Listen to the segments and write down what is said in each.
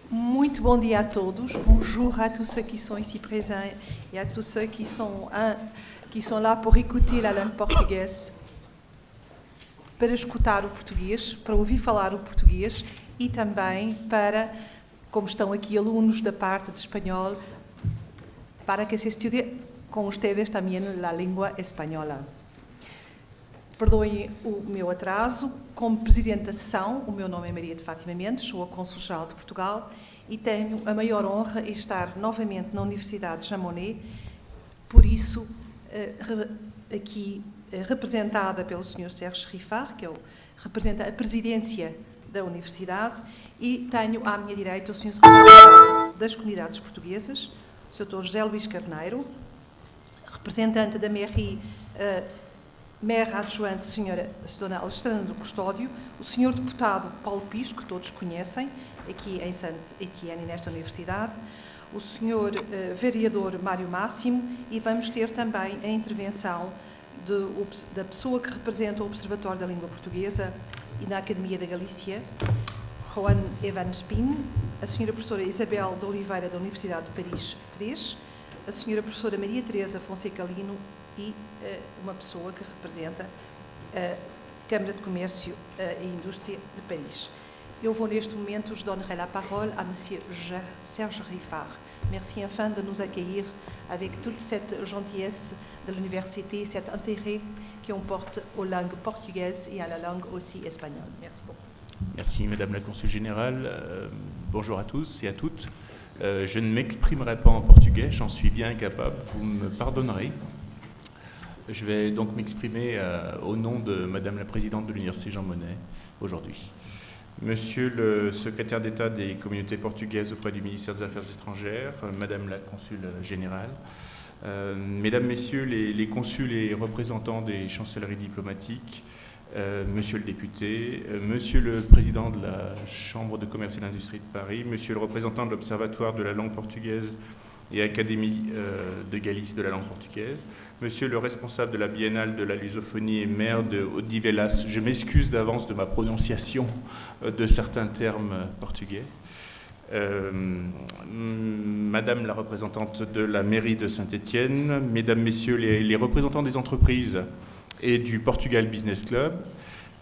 Muito bom dia a todos. Bonjour à tous ceux qui sont ici présents et à tous ceux qui sont là pour écouter la langue portuguesa, para escutar o português, para ouvir falar o português e também para, como estão aqui alunos da parte de espanhol, para que se estudie com ustedes também a língua espanhola. Perdoem o meu atraso. Como Presidente da sessão, o meu nome é Maria de Fátima Mendes, sou a Cônsul-Geral de Portugal e tenho a maior honra de estar novamente na Universidade de Jean Monnet, por isso, aqui representada pelo Sr. Sérgio Rifar, que representa a presidência da Universidade, e tenho à minha direita o Sr. Secretário das Comunidades Portuguesas, o Sr. José Luís Carneiro, representante da Mairie, Maire adjointe, Sra. Dona Alexandra do Custódio, o Sr. Deputado Paulo Pisco, que todos conhecem, aqui em Saint-Étienne, nesta Universidade, o Sr. Vereador Mário Máximo, e vamos ter também a intervenção da pessoa que representa o Observatório da Língua Portuguesa e na Academia da Galícia, Juan Evans Pin, a Sra. Professora Isabel de Oliveira, da Universidade de Paris III, a Sra. Professora Maria Teresa Fonseca Lino e uma pessoa que representa a Câmara de Comércio e Indústria de Paris. Eu vou neste momento, je donnerai la parole à Monsieur Serge Rifar. Merci enfin de nous accueillir avec toute cette gentillesse de l'université, cet intérêt qu'on porte aux langues portugaises et à la langue aussi espagnole. Merci beaucoup. Merci Madame la Consul Générale. Bonjour à tous et à toutes. Je ne m'exprimerai pas en portugais, j'en suis bien incapable, vous me pardonnerez. Je vais donc m'exprimer au nom de Madame la Présidente de l'Université Jean Monnet aujourd'hui. Monsieur le Secrétaire d'État des communautés portugaises auprès du ministère des Affaires étrangères, Madame la Consul Générale, Mesdames, Messieurs les consuls et représentants des chancelleries diplomatiques, Monsieur le député, Monsieur le Président de la Chambre de commerce et d'industrie de Paris, Monsieur le représentant de l'Observatoire de la langue portugaise et Académie de Galice de la langue portugaise, Monsieur le responsable de la Biennale de la lusophonie et maire de Odivelas, je m'excuse d'avance de ma prononciation de certains termes portugais, Madame la représentante de la mairie de Saint-Étienne, Mesdames, Messieurs les représentants des entreprises et du Portugal Business Club,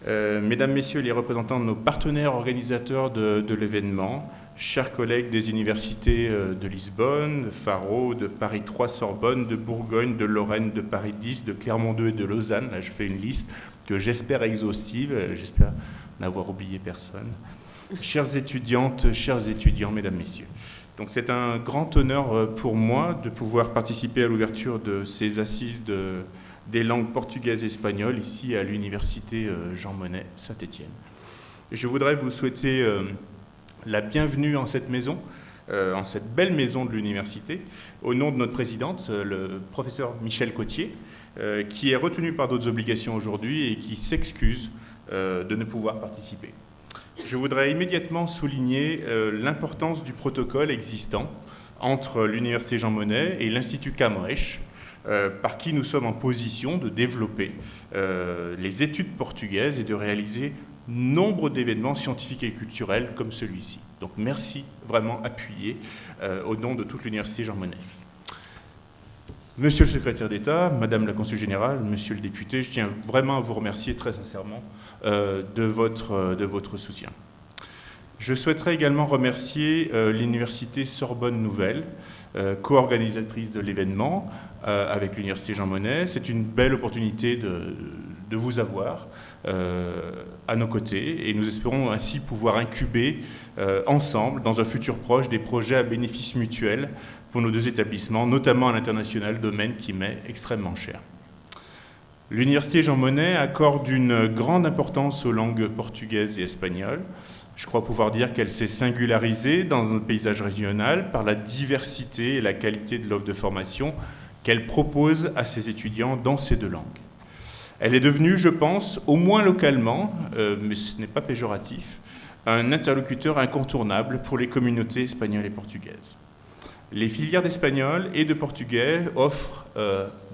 Mesdames, Messieurs les représentants de nos partenaires organisateurs de l'événement, chers collègues des universités de Lisbonne, de Faro, de Paris 3 Sorbonne, de Bourgogne, de Lorraine, de Paris 10, de Clermont 2 et de Lausanne, là je fais une liste que j'espère exhaustive, j'espère n'avoir oublié personne. Chères étudiantes, chers étudiants, mesdames, messieurs. Donc c'est un grand honneur pour moi de pouvoir participer à l'ouverture de ces assises des langues portugaises et espagnoles ici à l'université Jean Monnet Saint-Étienne. Je voudrais vous souhaiter la bienvenue en cette maison, en cette belle maison de l'université, au nom de notre présidente, le professeur Michel Cottier, qui est retenu par d'autres obligations aujourd'hui et qui s'excuse de ne pouvoir participer. Je voudrais immédiatement souligner l'importance du protocole existant entre l'université Jean Monnet et l'Institut Camões, par qui nous sommes en position de développer les études portugaises et de réaliser nombre d'événements scientifiques et culturels comme celui-ci. Donc merci vraiment appuyé au nom de toute l'Université Jean Monnet. Monsieur le Secrétaire d'État, Madame la Consul Générale, Monsieur le député, je tiens vraiment à vous remercier très sincèrement de votre soutien. Je souhaiterais également remercier l'Université Sorbonne Nouvelle, co-organisatrice de l'événement avec l'Université Jean Monnet. C'est une belle opportunité de vous avoir à nos côtés et nous espérons ainsi pouvoir incuber ensemble, dans un futur proche, des projets à bénéfice mutuel pour nos deux établissements, notamment à l'international, domaine qui m'est extrêmement cher. L'Université Jean Monnet accorde une grande importance aux langues portugaises et espagnoles. Je crois pouvoir dire qu'elle s'est singularisée dans notre paysage régional par la diversité et la qualité de l'offre de formation qu'elle propose à ses étudiants dans ces deux langues. Elle est devenue, je pense, au moins localement, mais ce n'est pas péjoratif, un interlocuteur incontournable pour les communautés espagnoles et portugaises. Les filières d'espagnol et de portugais offrent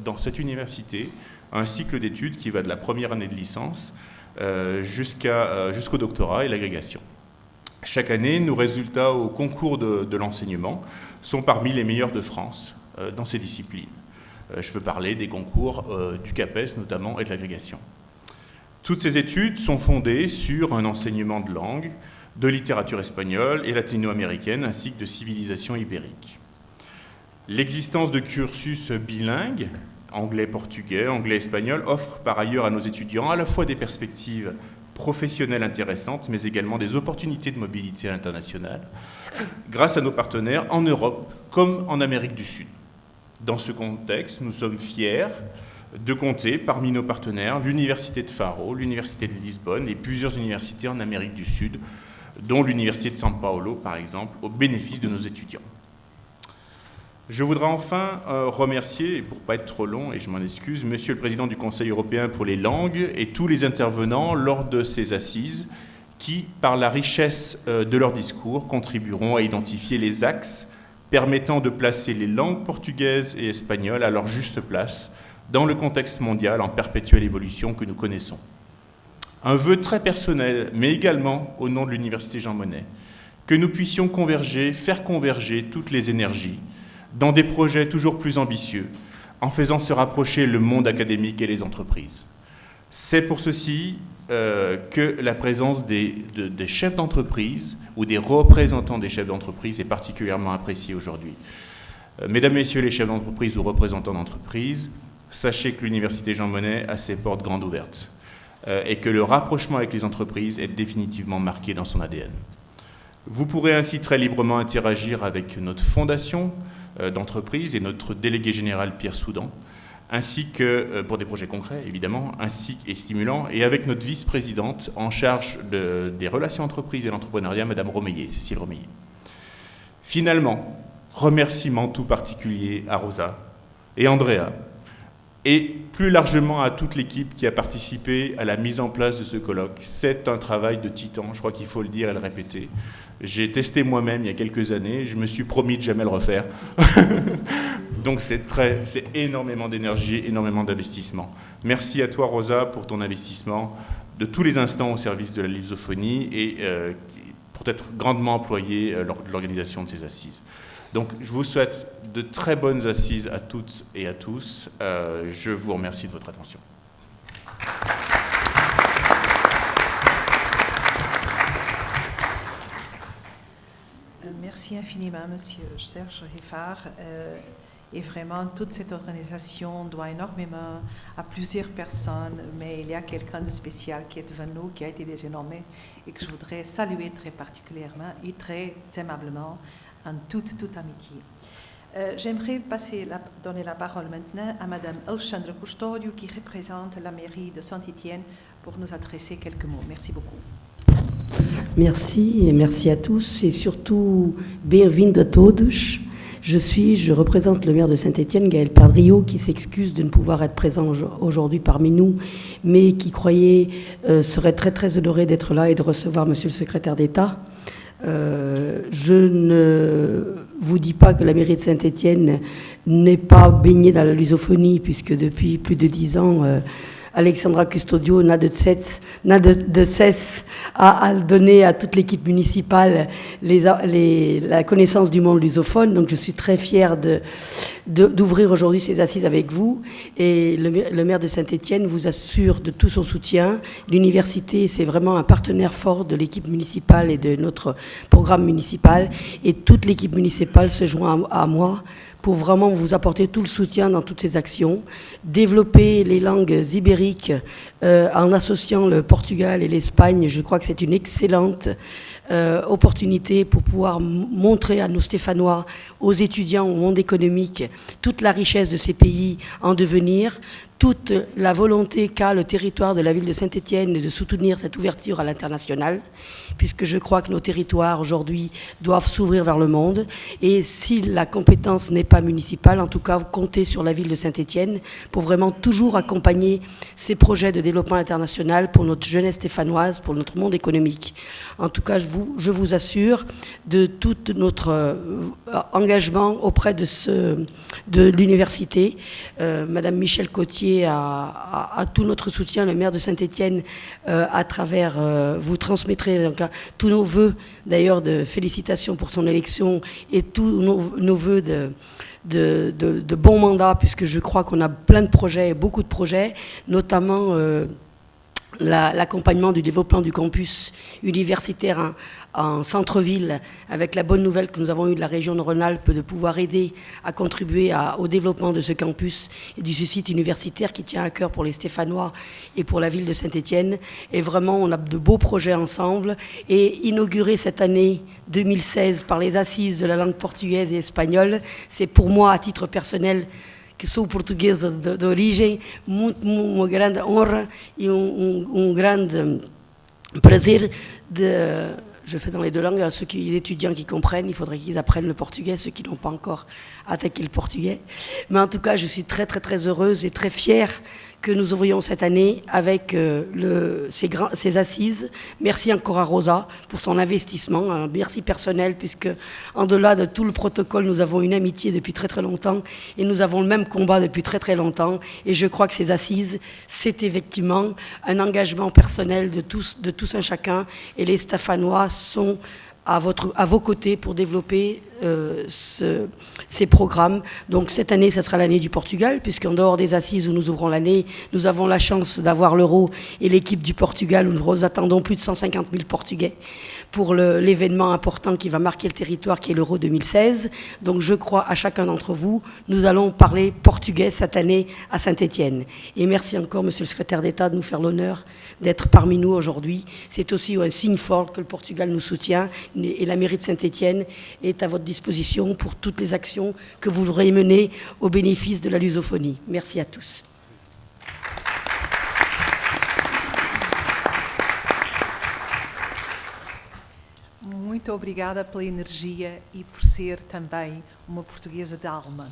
dans cette université un cycle d'études qui va de la première année de licence jusqu'au doctorat et l'agrégation. Chaque année, nos résultats au concours de l'enseignement sont parmi les meilleurs de France dans ces disciplines. Je veux parler des concours du CAPES notamment et de l'agrégation. Toutes ces études sont fondées sur un enseignement de langue, de littérature espagnole et latino-américaine, ainsi que de civilisation ibérique. L'existence de cursus bilingues, anglais-portugais, anglais-espagnol, offre par ailleurs à nos étudiants à la fois des perspectives professionnelles intéressantes, mais également des opportunités de mobilité internationale, grâce à nos partenaires en Europe comme en Amérique du Sud. Dans ce contexte, nous sommes fiers de compter parmi nos partenaires l'Université de Faro, l'Université de Lisbonne et plusieurs universités en Amérique du Sud, dont l'Université de São Paulo, par exemple, au bénéfice de nos étudiants. Je voudrais enfin remercier, et pour ne pas être trop long, et je m'en excuse, Monsieur le Président du Conseil européen pour les langues et tous les intervenants lors de ces assises qui, par la richesse de leurs discours, contribueront à identifier les axes permettant de placer les langues portugaises et espagnoles à leur juste place dans le contexte mondial en perpétuelle évolution que nous connaissons. Un vœu très personnel, mais également au nom de l'Université Jean Monnet, que nous puissions converger, faire converger toutes les énergies dans des projets toujours plus ambitieux, en faisant se rapprocher le monde académique et les entreprises. C'est pour ceci que la présence des chefs d'entreprise ou des représentants des chefs d'entreprise est particulièrement appréciée aujourd'hui. Mesdames, Messieurs les chefs d'entreprise ou représentants d'entreprise, sachez que l'Université Jean Monnet a ses portes grandes ouvertes et que le rapprochement avec les entreprises est définitivement marqué dans son ADN. Vous pourrez ainsi très librement interagir avec notre fondation d'entreprise et notre délégué général Pierre Soudan, ainsi que, pour des projets concrets évidemment, ainsi et stimulants, et avec notre vice-présidente en charge des relations entreprises et l'entrepreneuriat, Madame Romeillet, Cécile Romeillet. Finalement, remerciement tout particulier à Rosa et Andrea, et plus largement à toute l'équipe qui a participé à la mise en place de ce colloque. C'est un travail de titan, je crois qu'il faut le dire et le répéter. J'ai testé moi-même il y a quelques années, je me suis promis de jamais le refaire. Donc c'est énormément d'énergie, énormément d'investissement. Merci à toi Rosa pour ton investissement de tous les instants au service de la lusophonie et pour être grandement employé lors de l'organisation de ces assises. Donc je vous souhaite de très bonnes assises à toutes et à tous. Je vous remercie de votre attention. Merci infiniment, Monsieur Serge Riffard. Et vraiment, toute cette organisation doit énormément à plusieurs personnes, mais il y a quelqu'un de spécial qui est devant nous, qui a été déjà nommé, et que je voudrais saluer très particulièrement et très aimablement, en toute amitié. J'aimerais donner la parole maintenant à Madame Alexandra Custodio, qui représente la mairie de Saint-Étienne, pour nous adresser quelques mots. Merci beaucoup. Merci et merci à tous et surtout bem-vindo a todos. Je représente le maire de Saint-Étienne, Gaël Perdriau, qui s'excuse de ne pouvoir être présent aujourd'hui parmi nous, mais qui serait très honoré d'être là et de recevoir Monsieur le secrétaire d'État. Je ne vous dis pas que la mairie de Saint-Étienne n'est pas baignée dans la lusophonie, puisque depuis plus de 10 ans, Alexandra Custodio n'a de cesse à donner à toute l'équipe municipale la connaissance du monde lusophone. Donc je suis très fière d'ouvrir aujourd'hui ces assises avec vous. Et le maire de Saint-Étienne vous assure de tout son soutien. L'université, c'est vraiment un partenaire fort de l'équipe municipale et de notre programme municipal. Et toute l'équipe municipale se joint à moi pour vraiment vous apporter tout le soutien dans toutes ces actions, développer les langues ibériques en associant le Portugal et l'Espagne. Je crois que c'est une excellente opportunité pour pouvoir montrer à nos Stéphanois, aux étudiants, au monde économique, toute la richesse de ces pays en devenir, toute la volonté qu'a le territoire de la ville de Saint-Étienne de soutenir cette ouverture à l'international, puisque je crois que nos territoires aujourd'hui doivent s'ouvrir vers le monde. Et si la compétence n'est pas municipale, en tout cas, comptez sur la ville de Saint-Étienne pour vraiment toujours accompagner ces projets de développement international pour notre jeunesse stéphanoise, pour notre monde économique. En tout cas, je vous assure de tout notre engagement auprès de l'université. Madame Michèle Cotier confier à tout notre soutien, le maire de Saint-Étienne, à travers, vous transmettrez donc, tous nos vœux, d'ailleurs, de félicitations pour son élection et tous nos vœux de bon mandat, puisque je crois qu'on a plein de projets, beaucoup de projets, notamment l'accompagnement du développement du campus universitaire en centre-ville, avec la bonne nouvelle que nous avons eue de la région de Rhône-Alpes de pouvoir aider à contribuer au développement de ce campus et du site universitaire qui tient à cœur pour les Stéphanois et pour la ville de Saint-Étienne. Et vraiment, on a de beaux projets ensemble. Et inaugurer cette année 2016 par les assises de la langue portugaise et espagnole, c'est pour moi, à titre personnel, que sou portuguesa d'origem, uma grande honra e grande prazer je fais dans les deux langues, à ceux les étudiants qui comprennent, il faudrait qu'ils apprennent le portugais, ceux qui n'ont pas encore attaqué le portugais. Mais en tout cas, je suis très très très heureuse et très fière que nous ouvrions cette année avec ces assises. Merci encore à Rosa pour son investissement, un merci personnel, puisque en delà de tout le protocole, nous avons une amitié depuis très très longtemps et nous avons le même combat depuis très très longtemps. Et je crois que ces assises, c'est effectivement un engagement personnel de tous un chacun, et les Stéphanois sont à vos côtés pour développer ces programmes. Donc cette année, ça sera l'année du Portugal, puisqu'en dehors des assises où nous ouvrons l'année, nous avons la chance d'avoir l'Euro et l'équipe du Portugal, où nous attendons plus de 150 000 Portugais pour l'événement important qui va marquer le territoire, qui est l'Euro 2016. Donc je crois à chacun d'entre vous, nous allons parler portugais cette année à Saint-Étienne. Et merci encore, Monsieur le Secrétaire d'État, de nous faire l'honneur d'être parmi nous aujourd'hui. C'est aussi un signe fort que le Portugal nous soutient, et la mairie de Saint-Étienne est à votre disposition pour toutes les actions que vous voudrez mener au bénéfice de la lusophonie. Merci à tous. Muito obrigada pela energia e por ser também uma portuguesa d'alma.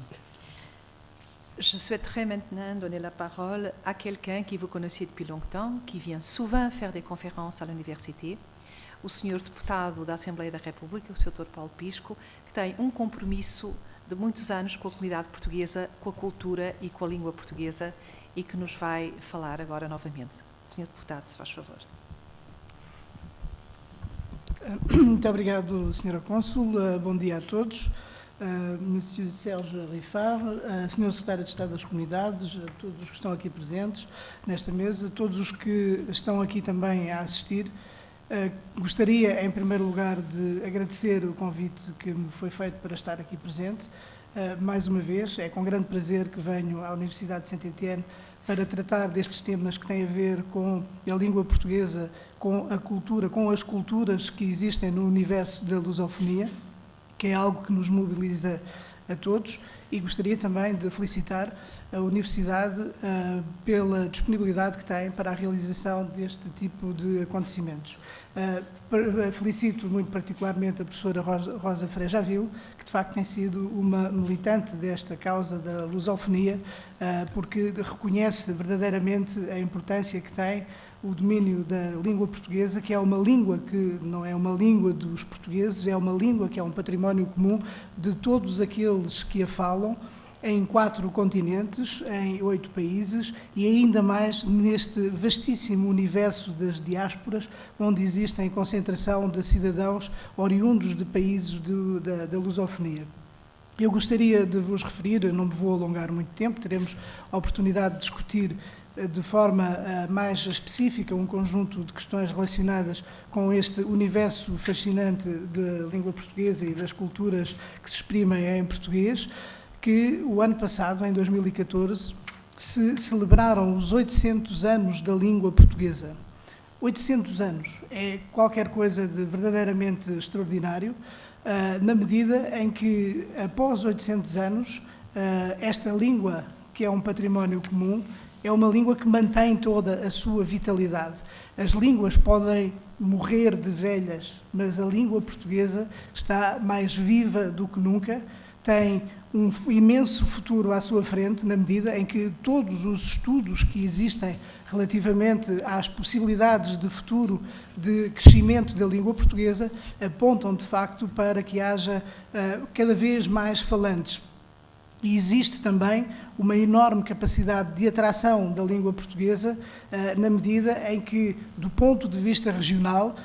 Je souhaiterais maintenant donner la parole à quelqu'un que vous connaissez depuis longtemps, qui vient souvent faire des conférences à l'université, o senhor deputado da Assembleia da República, o Sr. Paulo Pisco, que tem compromisso de muitos anos com a comunidade portuguesa, com a cultura e com a língua portuguesa, e que nos vai falar agora novamente. Sr. Deputado, se faz favor. Muito obrigado, Sra. Cônsul. Bom dia a todos. Monsieur Sérgio Rifar, Sr. Secretário de Estado das Comunidades, a todos os que estão aqui presentes nesta mesa, todos os que estão aqui também a assistir. Gostaria, em primeiro lugar, de agradecer o convite que me foi feito para estar aqui presente. Mais uma vez, é com grande prazer que venho à Universidade de Saint-Étienne para tratar destes temas que têm a ver com a língua portuguesa, com a cultura, com as culturas que existem no universo da lusofonia, que é algo que nos mobiliza a todos, e gostaria também de felicitar a Universidade pela disponibilidade que tem para a realização deste tipo de acontecimentos. Felicito muito particularmente a professora Rosa Frejaville, que de facto tem sido uma militante desta causa da lusofonia, porque reconhece verdadeiramente a importância que tem o domínio da língua portuguesa, que é uma língua que não é uma língua dos portugueses, é uma língua que é um património comum de todos aqueles que a falam, em 4 continentes, em 8 países, e ainda mais neste vastíssimo universo das diásporas, onde existem concentração de cidadãos oriundos de países da lusofonia. Eu gostaria de vos referir, não me vou alongar muito tempo, teremos a oportunidade de discutir de forma mais específica um conjunto de questões relacionadas com este universo fascinante da língua portuguesa e das culturas que se exprimem em português, que o ano passado, em 2014, se celebraram os 800 anos da língua portuguesa. 800 anos é qualquer coisa de verdadeiramente extraordinário, na medida em que, após 800 anos, esta língua, que é um património comum, é uma língua que mantém toda a sua vitalidade. As línguas podem morrer de velhas, mas a língua portuguesa está mais viva do que nunca, tem um imenso futuro à sua frente, na medida em que todos os estudos que existem relativamente às possibilidades de futuro de crescimento da língua portuguesa apontam, de facto, para que haja cada vez mais falantes. E existe também uma enorme capacidade de atração da língua portuguesa, na medida em que, do ponto de vista regional,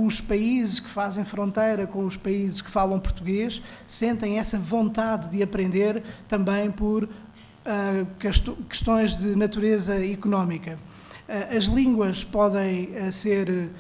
os países que fazem fronteira com os países que falam português sentem essa vontade de aprender também por questões de natureza económica. As línguas podem ser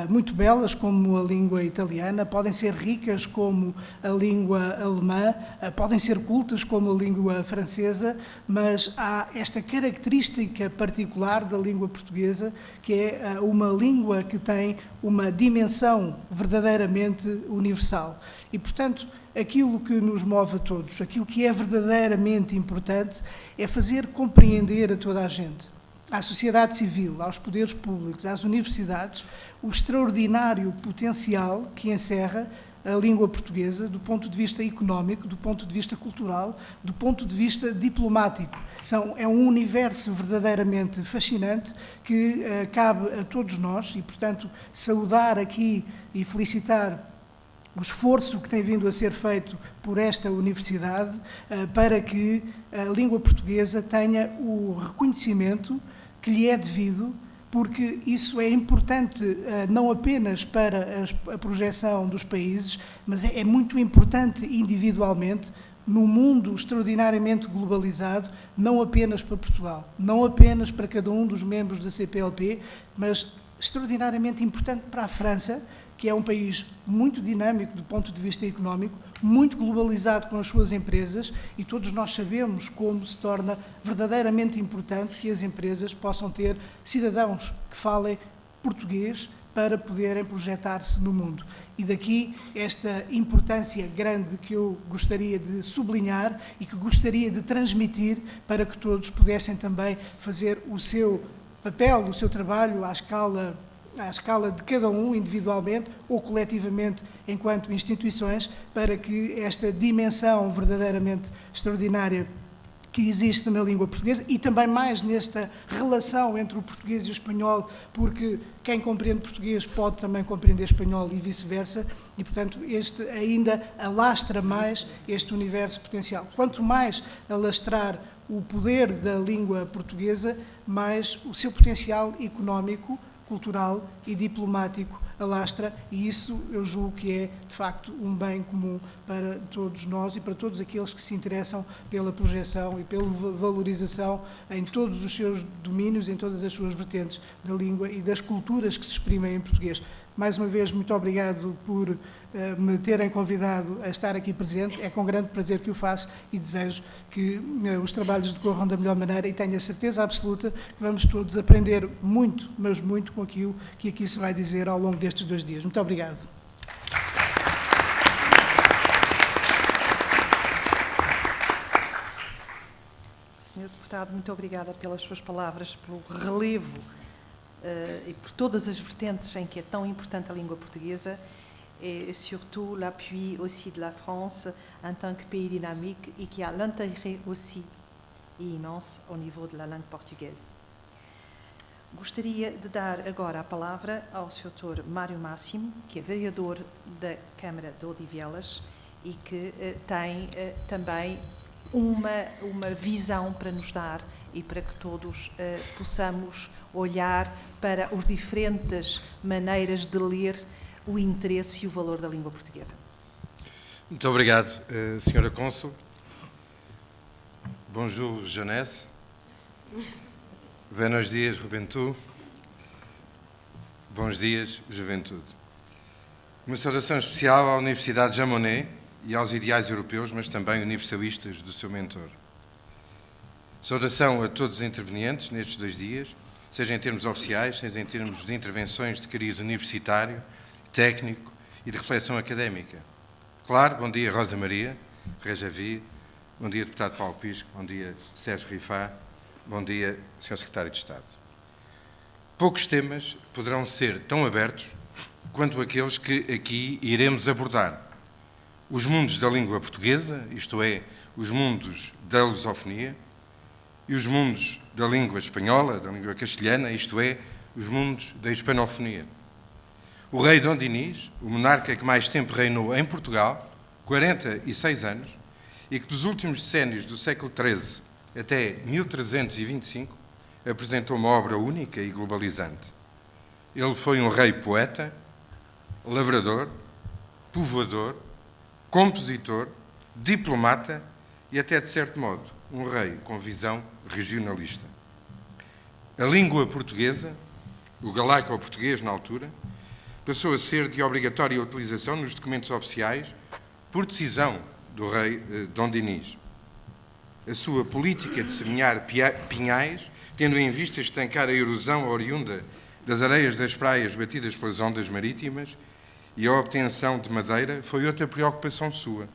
muito belas, como a língua italiana, podem ser ricas, como a língua alemã, podem ser cultas, como a língua francesa, mas há esta característica particular da língua portuguesa, que é uma língua que tem uma dimensão verdadeiramente universal. E, portanto, aquilo que nos move a todos, aquilo que é verdadeiramente importante, é fazer compreender a toda a gente, à sociedade civil, aos poderes públicos, às universidades, o extraordinário potencial que encerra a língua portuguesa do ponto de vista económico, do ponto de vista cultural, do ponto de vista diplomático. É um universo verdadeiramente fascinante que cabe a todos nós e, portanto, saudar aqui e felicitar o esforço que tem vindo a ser feito por esta universidade para que a língua portuguesa tenha o reconhecimento que lhe é devido, porque isso é importante não apenas para a projeção dos países, mas é muito importante individualmente num mundo extraordinariamente globalizado, não apenas para Portugal, não apenas para cada um dos membros da CPLP, mas extraordinariamente importante para a França, que é um país muito dinâmico do ponto de vista económico, muito globalizado com as suas empresas, e todos nós sabemos como se torna verdadeiramente importante que as empresas possam ter cidadãos que falem português para poderem projetar-se no mundo. E daqui esta importância grande que eu gostaria de sublinhar e que gostaria de transmitir para que todos pudessem também fazer o seu papel, o seu trabalho à escala de cada um, individualmente ou coletivamente, enquanto instituições, para que esta dimensão verdadeiramente extraordinária que existe na língua portuguesa e também mais nesta relação entre o português e o espanhol, porque quem compreende português pode também compreender espanhol e vice-versa, e, portanto, este ainda alastra mais este universo potencial. Quanto mais alastrar o poder da língua portuguesa, mais o seu potencial económico, cultural e diplomático alastra, e isso eu julgo que é, de facto, um bem comum para todos nós e para todos aqueles que se interessam pela projeção e pela valorização em todos os seus domínios, em todas as suas vertentes da língua e das culturas que se exprimem em português. Mais uma vez, muito obrigado por me terem convidado a estar aqui presente. É com grande prazer que o faço e desejo que os trabalhos decorram da melhor maneira e tenho a certeza absoluta que vamos todos aprender muito, mas muito com aquilo que aqui se vai dizer ao longo destes 2 dias. Muito obrigado. Senhor Deputado, muito obrigada pelas suas palavras, pelo relevo et por todas as vertentes em que é tão importante a língua portuguesa et surtout l'appui aussi de la France en tant que pays dynamique et qui a l'intérêt aussi immense au niveau de la langue portuguesa. Gostaria de dar agora a palavra ao Sr. Mário Máximo, que é vereador da Câmara de Odivelas e que tem também uma visão para nos dar e para que todos possamos olhar para as diferentes maneiras de ler o interesse e o valor da língua portuguesa. Muito obrigado, Sra. Cônsul. Bonjour, jeunesse. Buenos dias, juventude. Bons dias, juventude. Uma saudação especial à Universidade Jean Monnet e aos ideais europeus, mas também universalistas do seu mentor. Saudação a todos os intervenientes nestes 2 dias, seja em termos oficiais, seja em termos de intervenções de cariz universitário, técnico e de reflexão académica. Claro, bom dia Rosa Maria, Rejavi, bom dia Deputado Paulo Pisco, bom dia Sérgio Rifá, bom dia Sr. Secretário de Estado. Poucos temas poderão ser tão abertos quanto aqueles que aqui iremos abordar. Os mundos da língua portuguesa, isto é, os mundos da lusofonia, e os mundos da língua espanhola, da língua castelhana, isto é, os mundos da hispanofonia. O rei Dom Dinis, o monarca que mais tempo reinou em Portugal, 46 anos, e que dos últimos decénios do século XIII até 1325 apresentou uma obra única e globalizante. Ele foi um rei poeta, lavrador, povoador, compositor, diplomata e até, de certo modo, um rei com visão regionalista. A língua portuguesa, o galaico-português na altura, passou a ser de obrigatória utilização nos documentos oficiais por decisão do rei Dom Dinis. A sua política de semear pinhais, tendo em vista estancar a erosão oriunda das areias das praias batidas pelas ondas marítimas e a obtenção de madeira, foi outra preocupação sua.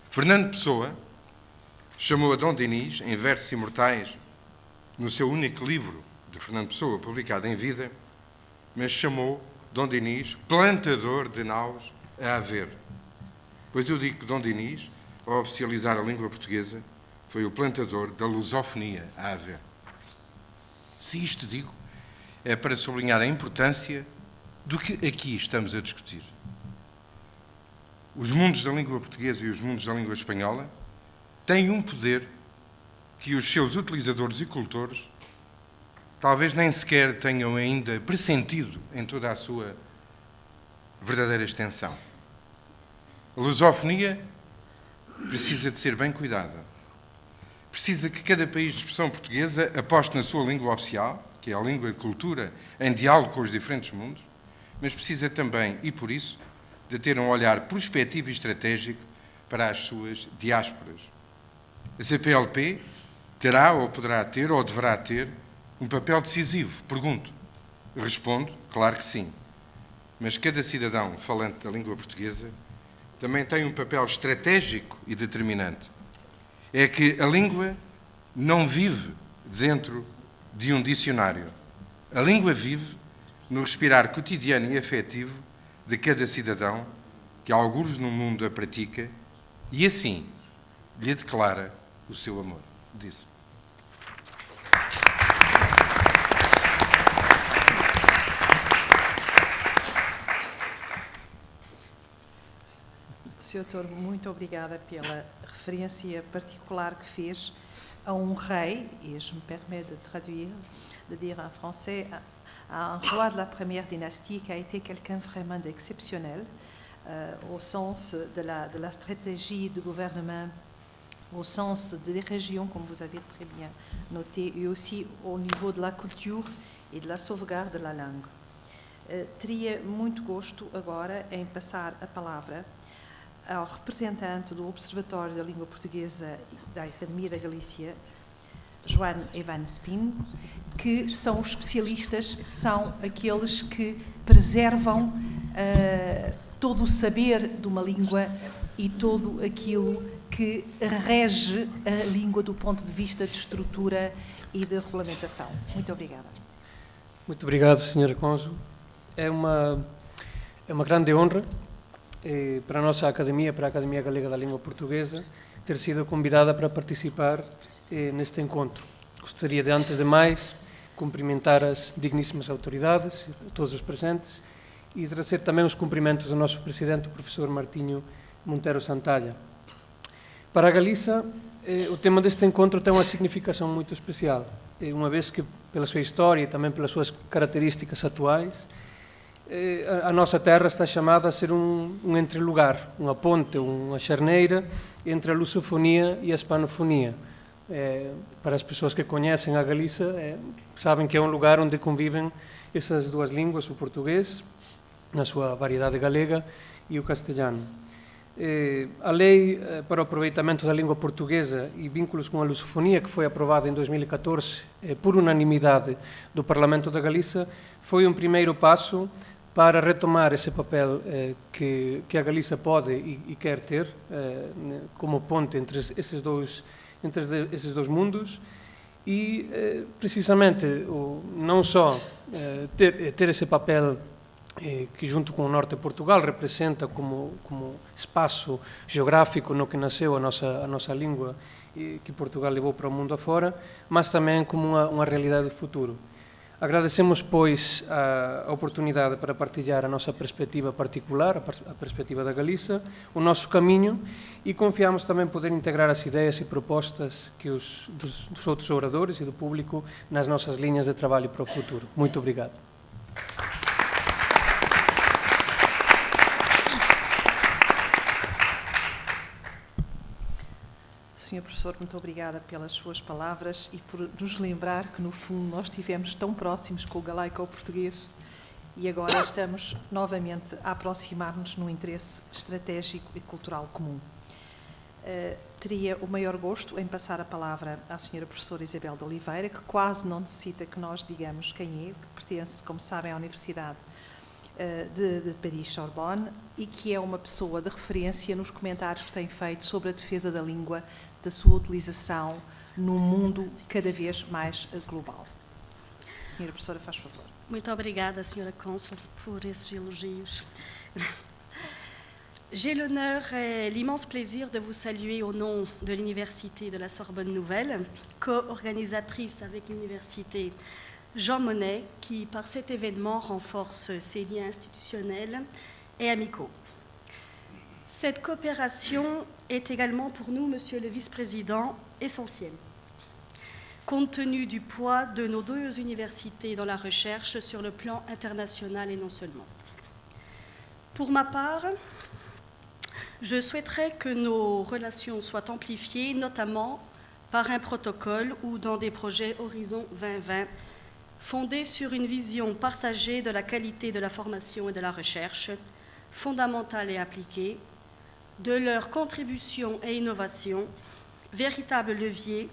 Fernando Pessoa chamou a Dom Dinis, em versos imortais, no seu único livro de Fernando Pessoa, publicado em vida, mas chamou Dom Dinis plantador de naus a haver. Pois eu digo que Dom Dinis, ao oficializar a língua portuguesa, foi o plantador da lusofonia a haver. Se isto digo, é para sublinhar a importância do que aqui estamos a discutir. Os mundos da língua portuguesa e os mundos da língua espanhola têm um poder que os seus utilizadores e cultores talvez nem sequer tenham ainda pressentido em toda a sua verdadeira extensão. A lusofonia precisa de ser bem cuidada. Precisa que cada país de expressão portuguesa aposte na sua língua oficial, que é a língua e cultura, em diálogo com os diferentes mundos, mas precisa também, e por isso, de ter um olhar prospectivo e estratégico para as suas diásporas. A CPLP terá, ou poderá ter, ou deverá ter, um papel decisivo? Pergunto. Respondo, claro que sim. Mas cada cidadão falante da língua portuguesa também tem um papel estratégico e determinante. É que a língua não vive dentro de um dicionário. A língua vive no respirar cotidiano e afetivo de cada cidadão que, algures no mundo, a pratica e, assim, lhe declara o seu amor. Disse. Sr. Doutor, muito obrigada pela referência particular que fez a um rei, et je me permets de traduire, de dire en français, à un roi de la première dynastie qui a été quelqu'un vraiment d'exceptionnel, au sens de la stratégie du gouvernement, au sens des régions, comme vous avez très bien noté, et aussi au niveau de la culture e de la sauvegarde de la langue. Teria muito gosto agora em passar a palavra ao representante do Observatório da Língua Portuguesa da Academia da Galícia, Joan Evan Spin, que são os especialistas, são aqueles que preservam todo o saber de uma língua e todo aquilo que rege a língua do ponto de vista de estrutura e de regulamentação. Muito obrigada. Muito obrigado, Sra. Cônsul. É uma grande honra para a nossa Academia, para a Academia Galega da Língua Portuguesa, ter sido convidada para participar neste encontro. Gostaria de, antes de mais, cumprimentar as digníssimas autoridades, todos os presentes, e trazer também os cumprimentos do nosso presidente, o professor Martinho Monteiro Santalha. Para a Galiza, o tema deste encontro tem uma significação muito especial, uma vez que, pela sua história e também pelas suas características atuais, a nossa terra está chamada a ser um entrelugar, uma ponte, uma charneira entre a lusofonia e a hispanofonia. Para as pessoas que conhecem a Galiza, sabem que é um lugar onde convivem essas duas línguas, o português, na sua variedade galega, e o castelhano. A Lei para o Aproveitamento da Língua Portuguesa e Vínculos com a Lusofonia, que foi aprovada em 2014 por unanimidade do Parlamento da Galiza, foi um primeiro passo para retomar esse papel que a Galiza pode e quer ter como ponte entre esses dois mundos e, precisamente, não só ter esse papel que, junto com o norte de Portugal, representa como espaço geográfico no que nasceu a nossa língua e que Portugal levou para o mundo afora, mas também como uma realidade do futuro. Agradecemos, pois, a oportunidade para partilhar a nossa perspectiva particular, a perspectiva da Galiza, o nosso caminho, e confiamos também poder integrar as ideias e propostas que dos outros oradores e do público nas nossas linhas de trabalho para o futuro. Muito obrigado. Senhor Professor, muito obrigada pelas suas palavras e por nos lembrar que, no fundo, nós estivemos tão próximos com o galaico ao português e agora estamos novamente a aproximar-nos num interesse estratégico e cultural comum. Teria o maior gosto em passar a palavra à Senhora Professora Isabel de Oliveira, que quase não necessita que nós digamos quem é, que pertence, como sabem, à Universidade de Paris-Sorbonne e que é uma pessoa de referência nos comentários que tem feito sobre a defesa da língua, da sua utilização num mundo cada vez mais global. Senhora Professora, faz favor. Muito obrigada, Senhora Cônsul, por esses elogios. J'ai l'honneur et l'immense plaisir de vous saluer au nom de l'Université de la Sorbonne Nouvelle, co-organisatrice avec l'Université Jean Monnet, qui, par cet événement, renforce ses liens institutionnels et amicaux. Cette coopération est également pour nous, Monsieur le Vice-président, essentielle, compte tenu du poids de nos deux universités dans la recherche sur le plan international et non seulement. Pour ma part, je souhaiterais que nos relations soient amplifiées, notamment par un protocole ou dans des projets Horizon 2020, fondés sur une vision partagée de la qualité de la formation et de la recherche, fondamentale et appliquée, de leur contribution et innovation, véritable levier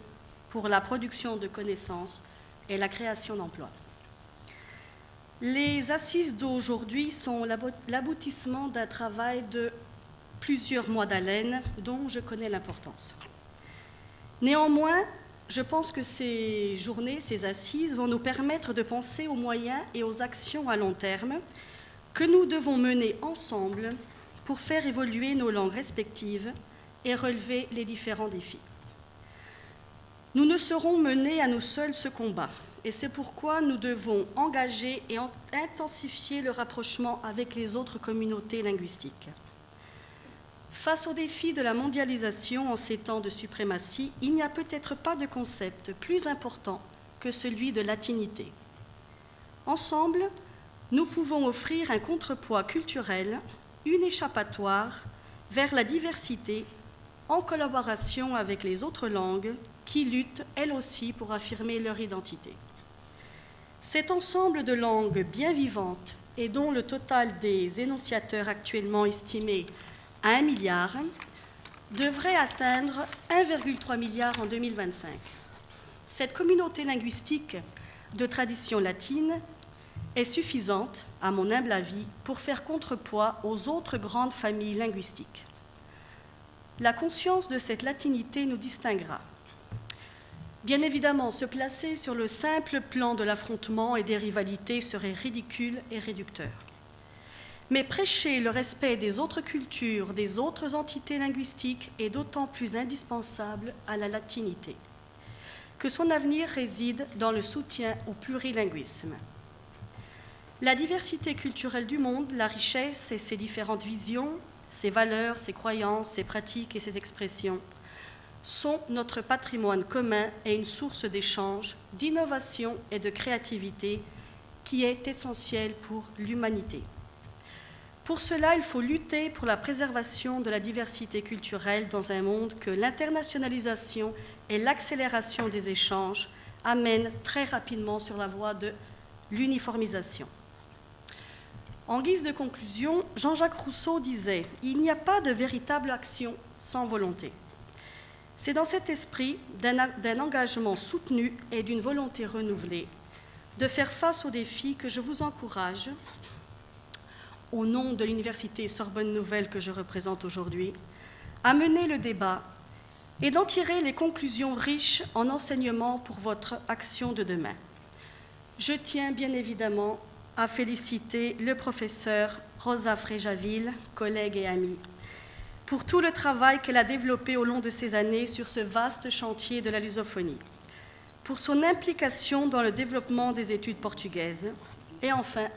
pour la production de connaissances et la création d'emplois. Les assises d'aujourd'hui sont l'aboutissement d'un travail de plusieurs mois d'haleine dont je connais l'importance. Néanmoins, je pense que ces journées, ces assises vont nous permettre de penser aux moyens et aux actions à long terme que nous devons mener ensemble pour faire évoluer nos langues respectives et relever les différents défis. Nous ne saurons mener à nous seuls ce combat, et c'est pourquoi nous devons engager et intensifier le rapprochement avec les autres communautés linguistiques. Face aux défis de la mondialisation en ces temps de suprématie, il n'y a peut-être pas de concept plus important que celui de latinité. Ensemble, nous pouvons offrir un contrepoids culturel, une échappatoire vers la diversité en collaboration avec les autres langues qui luttent elles aussi pour affirmer leur identité. Cet ensemble de langues bien vivantes et dont le total des énonciateurs actuellement estimé à 1 milliard devrait atteindre 1,3 milliard en 2025. Cette communauté linguistique de tradition latine est suffisante, à mon humble avis, pour faire contrepoids aux autres grandes familles linguistiques. La conscience de cette latinité nous distinguera. Bien évidemment, se placer sur le simple plan de l'affrontement et des rivalités serait ridicule et réducteur. Mais prêcher le respect des autres cultures, des autres entités linguistiques est d'autant plus indispensable à la latinité, que son avenir réside dans le soutien au plurilinguisme. La diversité culturelle du monde, la richesse et ses différentes visions, ses valeurs, ses croyances, ses pratiques et ses expressions sont notre patrimoine commun et une source d'échange, d'innovation et de créativité qui est essentielle pour l'humanité. Pour cela, il faut lutter pour la préservation de la diversité culturelle dans un monde que l'internationalisation et l'accélération des échanges amènent très rapidement sur la voie de l'uniformisation. En guise de conclusion, Jean-Jacques Rousseau disait « Il n'y a pas de véritable action sans volonté ». C'est dans cet esprit d'un engagement soutenu et d'une volonté renouvelée de faire face aux défis que je vous encourage, au nom de l'Université Sorbonne Nouvelle que je représente aujourd'hui, à mener le débat et d'en tirer les conclusions riches en enseignements pour votre action de demain. Je tiens bien évidemment à féliciter le professeur Rosa Fréjaville, collègue et amie, pour tout le travail qu'elle a développé au long de ces années sur ce vaste chantier de la lusophonie. pour son implication dans le développement des études portugaises. Et enfin,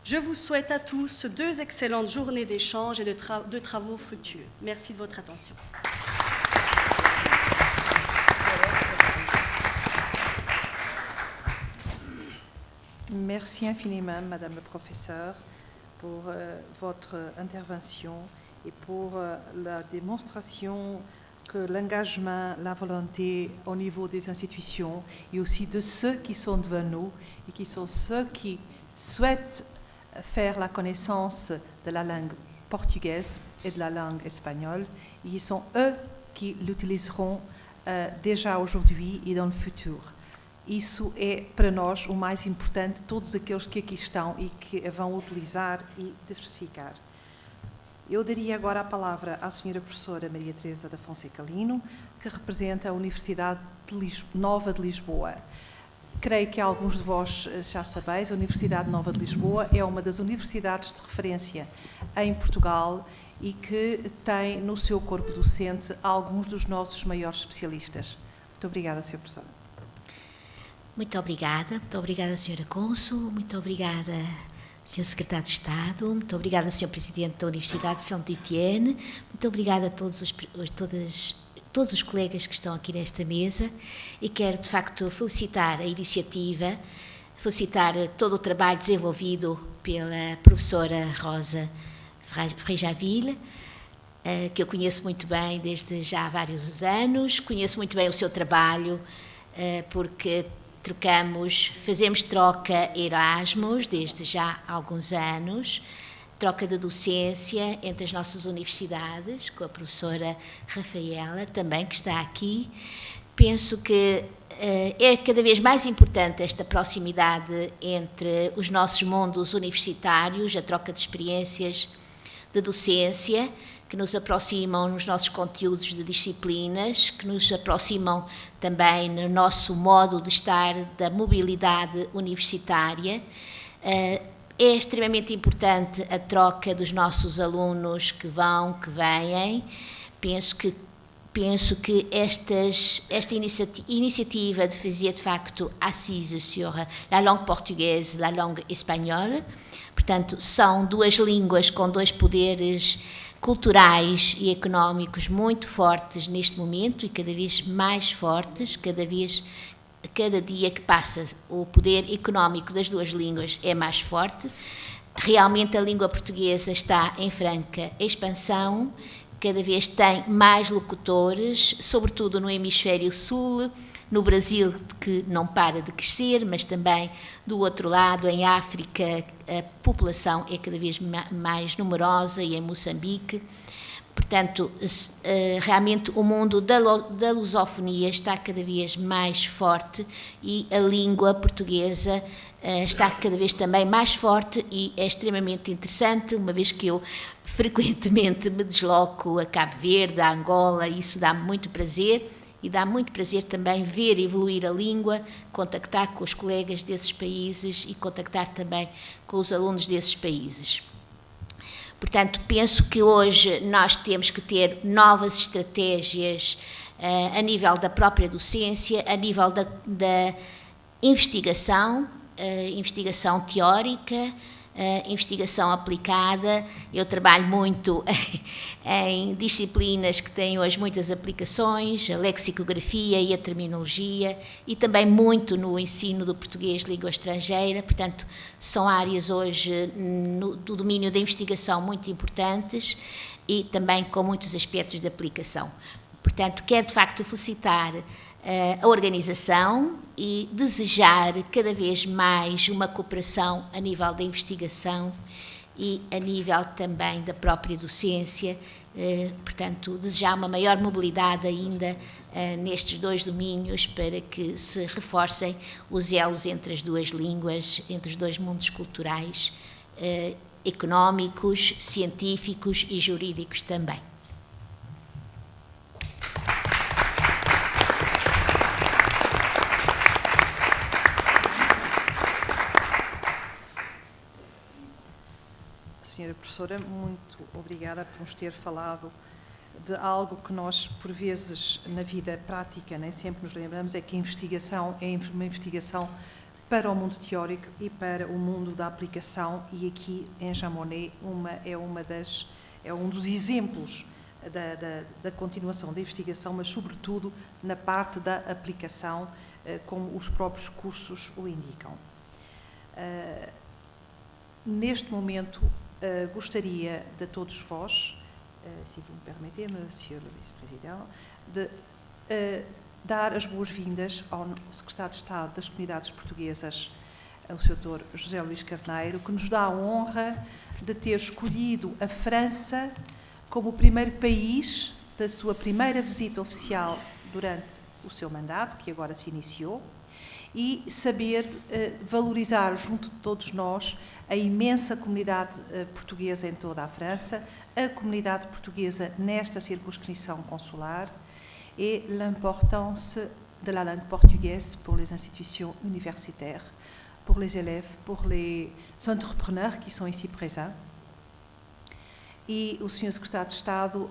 je vous souhaite à tous 2 excellentes journées d'échange et de travaux fructueux. Merci de votre attention. Merci infiniment, Madame le professeur, pour votre intervention et pour la démonstration que l'engagement, la volonté au niveau des institutions et aussi de ceux qui sont devant nous et qui sont ceux qui souhaitent faire la connaissance de la langue portugaise et de la langue espagnole, et ils sont eux qui l'utiliseront déjà aujourd'hui e no futuro. Isso é, para nós, o mais importante, todos aqueles que aqui estão e que a vão utilizar e diversificar. Eu daria agora a palavra à senhora professora Maria Teresa da Fonseca Lino, que representa a Universidade Nova de Lisboa. Creio que alguns de vós já sabeis, a Universidade Nova de Lisboa é uma das universidades de referência em Portugal e que tem no seu corpo docente alguns dos nossos maiores especialistas. Muito obrigada, senhora professora. Muito obrigada, Sra. Cônsul, muito obrigada, Sr. Secretário de Estado, muito obrigada, Sr. Presidente da Universidade de Saint-Étienne, muito obrigada a todos os colegas que estão aqui nesta mesa e quero, de facto, felicitar a iniciativa, felicitar todo o trabalho desenvolvido pela professora Rosa Frejaville, que eu conheço muito bem desde já há vários anos, conheço muito bem o seu trabalho, porque fazemos troca Erasmus desde já há alguns anos, troca de docência entre as nossas universidades, com a professora Rafaela, também, que está aqui. Penso que é cada vez mais importante esta proximidade entre os nossos mundos universitários, a troca de experiências de docência, que nos aproximam nos nossos conteúdos de disciplinas, que nos aproximam também no nosso modo de estar da mobilidade universitária. É extremamente importante a troca dos nossos alunos que vão, que vêm. Penso que esta iniciativa de fazer, de facto, assise sur la langue portugaise, la langue espagnole. Portanto, são 2 línguas com 2 poderes culturais e económicos muito fortes neste momento e cada vez mais fortes, cada dia que passa o poder económico das 2 línguas é mais forte. Realmente a língua portuguesa está em franca expansão, cada vez tem mais locutores, sobretudo no hemisfério sul, no Brasil, que não para de crescer, mas também do outro lado, em África, a população é cada vez mais numerosa e em Moçambique. Portanto, realmente o mundo da lusofonia está cada vez mais forte e a língua portuguesa está cada vez também mais forte e é extremamente interessante, uma vez que eu frequentemente me desloco a Cabo Verde, a Angola, e isso dá-me muito prazer. E dá muito prazer também ver evoluir a língua, contactar com os colegas desses países e contactar também com os alunos desses países. Portanto, penso que hoje nós temos que ter novas estratégias a nível da própria docência, a nível da investigação teórica, investigação aplicada. Eu trabalho muito em disciplinas que têm hoje muitas aplicações, a lexicografia e a terminologia, e também muito no ensino do português de língua estrangeira. Portanto, são áreas hoje do domínio da investigação muito importantes e também com muitos aspectos de aplicação. Portanto, quero de facto felicitar a organização e desejar cada vez mais uma cooperação a nível da investigação e a nível também da própria docência, portanto, desejar uma maior mobilidade ainda nestes 2 domínios para que se reforcem os elos entre as 2 línguas, entre os 2 mundos culturais, económicos, científicos e jurídicos também. Senhora professora, muito obrigada por nos ter falado de algo que nós, por vezes, na vida prática, nem sempre nos lembramos, é que a investigação é uma investigação para o mundo teórico e para o mundo da aplicação, e aqui em Chamonix é um dos exemplos da continuação da investigação, mas sobretudo na parte da aplicação, como os próprios cursos o indicam. Neste momento, gostaria de todos vós, se vous me permettez, Monsieur le Vice-Président, de dar as boas-vindas ao Secretário de Estado das Comunidades Portuguesas, o Sr. José Luís Carneiro, que nos dá a honra de ter escolhido a França como o primeiro país da sua primeira visita oficial durante o seu mandato, que agora se iniciou, e saber valorizar junto de todos nós a imensa comunidade portuguesa em toda a França, a comunidade portuguesa nesta circunscrição consular et l'importance de la langue portugaise pour les institutions universitaires, pour les élèves, pour les entrepreneurs qui sont ici présents. E o Sr. Secretário de Estado,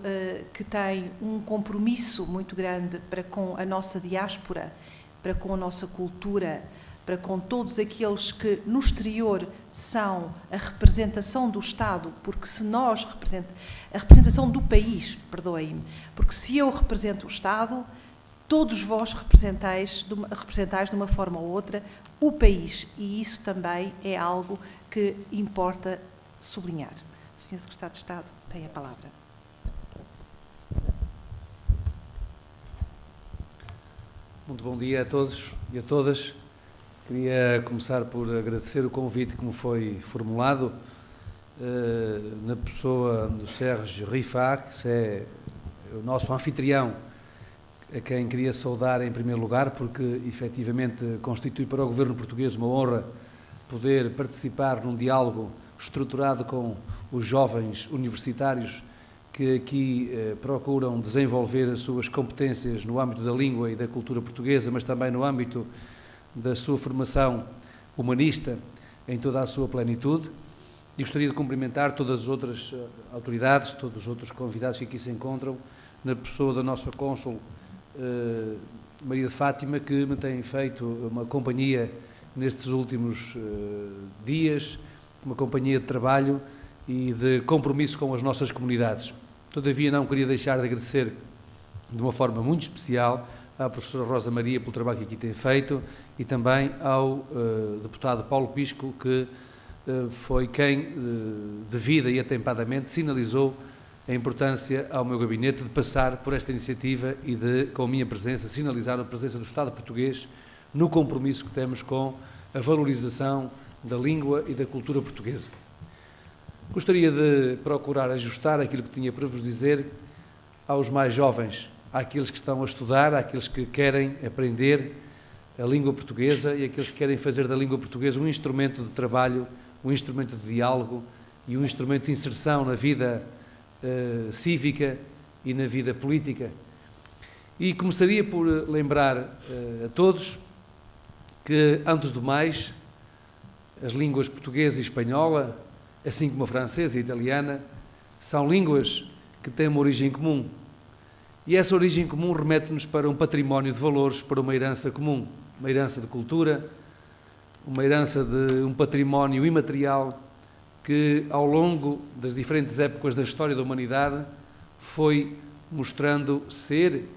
que tem um compromisso muito grande para com a nossa diáspora, para com a nossa cultura, para com todos aqueles que no exterior são a representação do Estado, porque se nós a representação do país, perdoem-me, porque se eu represento o Estado, todos vós representais de uma forma ou outra o país, e isso também é algo que importa sublinhar. Sr. Secretário de Estado, tem a palavra. Muito bom dia a todos e a todas. Queria começar por agradecer o convite que me foi formulado na pessoa do Sérgio Rifat, que é o nosso anfitrião, a quem queria saudar em primeiro lugar, porque efetivamente constitui para o governo português uma honra poder participar num diálogo estruturado com os jovens universitários que aqui procuram desenvolver as suas competências no âmbito da língua e da cultura portuguesa, mas também no âmbito da sua formação humanista em toda a sua plenitude. E gostaria de cumprimentar todas as outras autoridades, todos os outros convidados que aqui se encontram, na pessoa da nossa cônsul Maria de Fátima, que me tem feito uma companhia nestes últimos dias, uma companhia de trabalho e de compromisso com as nossas comunidades. Todavia, não queria deixar de agradecer de uma forma muito especial à professora Rosa Maria pelo trabalho que aqui tem feito e também ao deputado Paulo Pisco, que foi quem, devida e atempadamente, sinalizou a importância ao meu gabinete de passar por esta iniciativa e de, com a minha presença, sinalizar a presença do Estado português no compromisso que temos com a valorização da língua e da cultura portuguesa. Gostaria de procurar ajustar aquilo que tinha para vos dizer aos mais jovens, àqueles que estão a estudar, àqueles que querem aprender a língua portuguesa e àqueles que querem fazer da língua portuguesa um instrumento de trabalho, um instrumento de diálogo e um instrumento de inserção na vida cívica e na vida política. E começaria por lembrar a todos que, antes do mais, as línguas portuguesa e espanhola, assim como a francesa e a italiana, são línguas que têm uma origem comum. E essa origem comum remete-nos para um património de valores, para uma herança comum, uma herança de cultura, uma herança de um património imaterial que, ao longo das diferentes épocas da história da humanidade, foi mostrando ser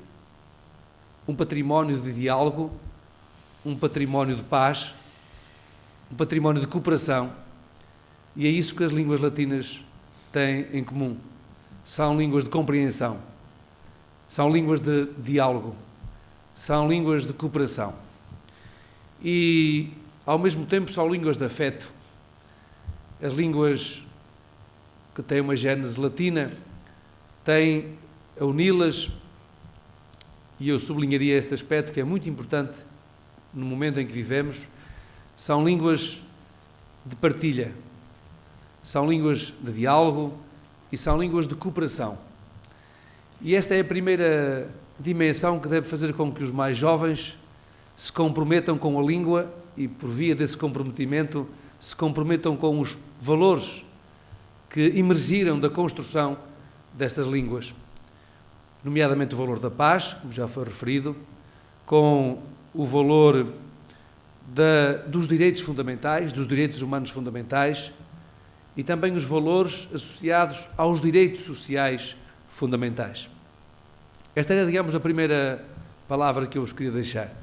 um património de diálogo, um património de paz, um património de cooperação, e é isso que as línguas latinas têm em comum. São línguas de compreensão, são línguas de diálogo, são línguas de cooperação e, ao mesmo tempo, são línguas de afeto. As línguas que têm uma gênese latina têm a uni-las, e eu sublinharia este aspecto que é muito importante no momento em que vivemos, são línguas de partilha, são línguas de diálogo e são línguas de cooperação. E esta é a primeira dimensão que deve fazer com que os mais jovens se comprometam com a língua e, por via desse comprometimento, se comprometam com os valores que emergiram da construção destas línguas. nomeadamente o valor da paz, como já foi referido, com o valor dos direitos fundamentais, dos direitos humanos fundamentais e também os valores associados aos direitos sociais fundamentais. Esta era, digamos, a primeira palavra que eu vos queria deixar.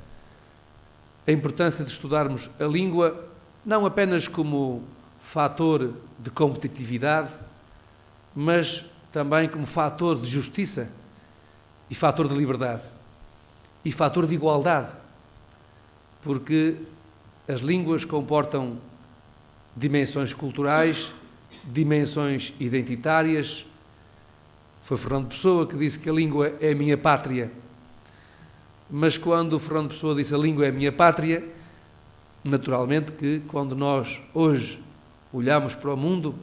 A importância de estudarmos a língua não apenas como fator de competitividade, mas também como fator de justiça e fator de liberdade e fator de igualdade, porque as línguas comportam dimensões culturais, dimensões identitárias. Foi Fernando Pessoa que disse que a língua é a minha pátria, mas quando Fernando Pessoa disse a língua é a minha pátria, naturalmente que quando nós hoje olhamos para o mundo,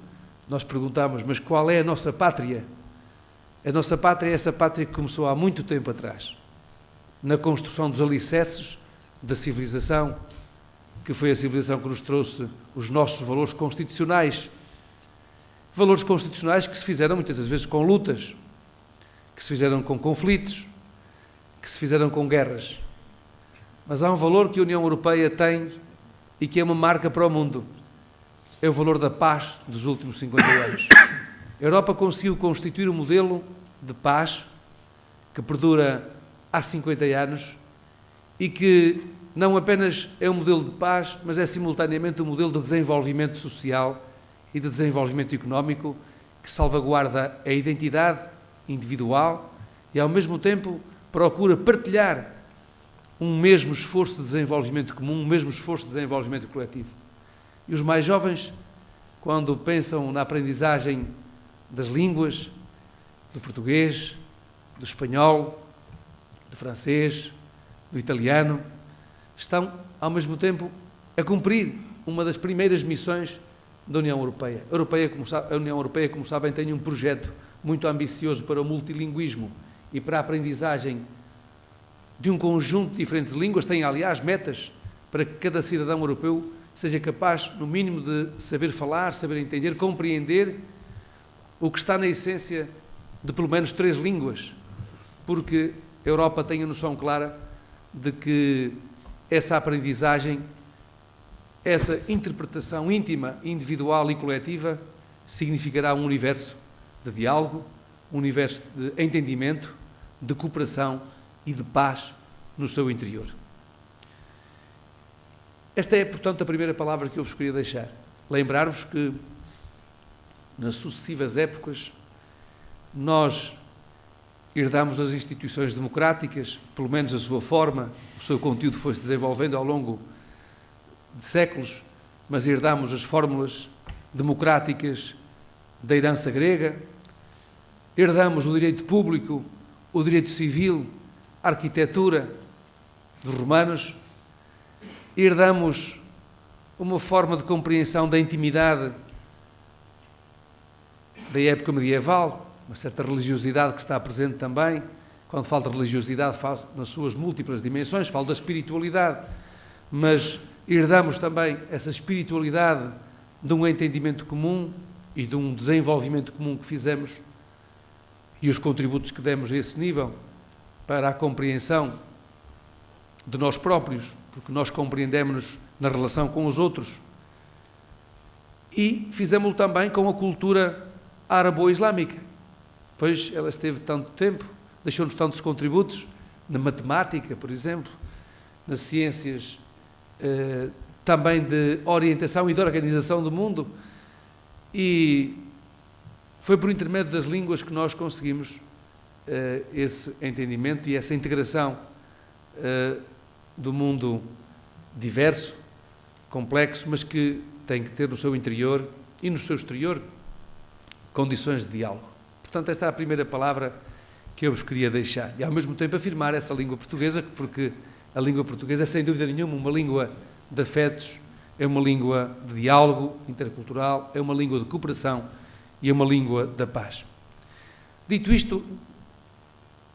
nós perguntamos, mas qual é a nossa pátria? A nossa pátria é essa pátria que começou há muito tempo atrás, na construção dos alicerces da civilização, que foi a civilização que nos trouxe os nossos valores constitucionais que se fizeram muitas das vezes com lutas, que se fizeram com conflitos, que se fizeram com guerras. Mas há um valor que a União Europeia tem e que é uma marca para o mundo. É o valor da paz dos últimos 50 anos. A Europa conseguiu constituir um modelo de paz que perdura há 50 anos e que não apenas é um modelo de paz, mas é simultaneamente um modelo de desenvolvimento social e de desenvolvimento económico que salvaguarda a identidade individual e, ao mesmo tempo, procura partilhar um mesmo esforço de desenvolvimento comum, um mesmo esforço de desenvolvimento coletivo. E os mais jovens, quando pensam na aprendizagem das línguas, do português, do espanhol, do francês, do italiano, estão, ao mesmo tempo, a cumprir uma das primeiras missões da União Europeia. A União Europeia, como sabem, tem um projeto muito ambicioso para o multilinguismo e para a aprendizagem de um conjunto de diferentes línguas. Tem, aliás, metas para que cada cidadão europeu seja capaz, no mínimo, de saber falar, saber entender, compreender o que está na essência de pelo menos 3 línguas, porque a Europa tem a noção clara de que essa aprendizagem, essa interpretação íntima, individual e coletiva significará um universo de diálogo, um universo de entendimento, de cooperação e de paz no seu interior. Esta é, portanto, a primeira palavra que eu vos queria deixar. Lembrar-vos que, nas sucessivas épocas, nós herdamos as instituições democráticas, pelo menos a sua forma, o seu conteúdo foi-se desenvolvendo ao longo de séculos, mas herdamos as fórmulas democráticas da herança grega, herdamos o direito público, o direito civil, a arquitetura dos romanos, herdamos uma forma de compreensão da intimidade da época medieval, uma certa religiosidade que está presente também. Quando falo de religiosidade, falo nas suas múltiplas dimensões, falo da espiritualidade, mas herdamos também essa espiritualidade de um entendimento comum e de um desenvolvimento comum que fizemos e os contributos que demos a esse nível para a compreensão de nós próprios, porque nós compreendemos-nos na relação com os outros. E fizemos-lo também com a cultura árabo-islâmica, pois ela esteve tanto tempo, deixou-nos tantos contributos na matemática, por exemplo, nas ciências também de orientação e de organização do mundo, e foi por intermédio das línguas que nós conseguimos esse entendimento e essa integração do mundo diverso, complexo, mas que tem que ter no seu interior e no seu exterior condições de diálogo. Portanto, esta é a primeira palavra que eu vos queria deixar. E, ao mesmo tempo, afirmar essa língua portuguesa, porque a língua portuguesa é, sem dúvida nenhuma, uma língua de afetos, é uma língua de diálogo intercultural, é uma língua de cooperação e é uma língua da paz. Dito isto,